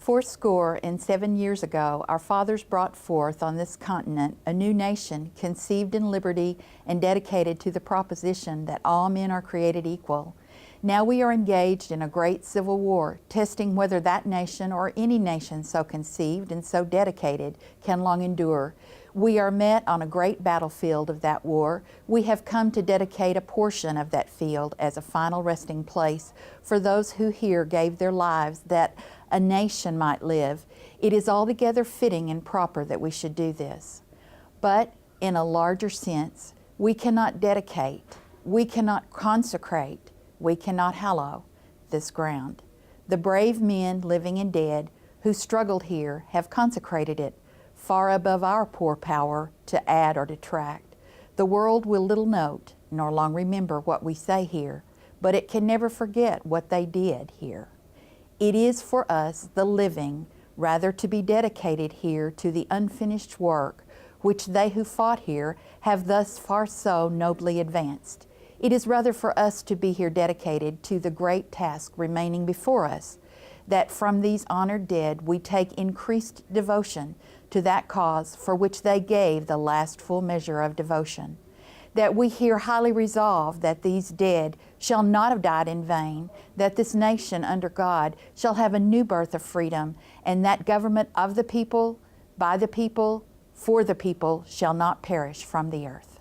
Fourscore and 7 years ago, our fathers brought forth on this continent a new nation conceived in liberty and dedicated to the proposition that all men are created equal. Now we are engaged in a great civil war, testing whether that nation or any nation so conceived and so dedicated can long endure. We are met on a great battlefield of that war. We have come to dedicate a portion of that field as a final resting place for those who here gave their lives that a nation might live. It is altogether fitting and proper that we should do this. But in a larger sense, we cannot dedicate, we cannot consecrate, we cannot hallow this ground. The brave men, living and dead, who struggled here have consecrated it, far above our poor power to add or detract. The world will little note, nor long remember what we say here, but it can never forget what they did here. It is for us, the living, rather to be dedicated here to the unfinished work which they who fought here have thus far so nobly advanced. It is rather for us to be here dedicated to the great task remaining before us, that from these honored dead we take increased devotion to that cause for which they gave the last full measure of devotion. That we here highly resolve that these dead shall not have died in vain, that this nation under God shall have a new birth of freedom, and that government of the people, by the people, for the people shall not perish from the earth.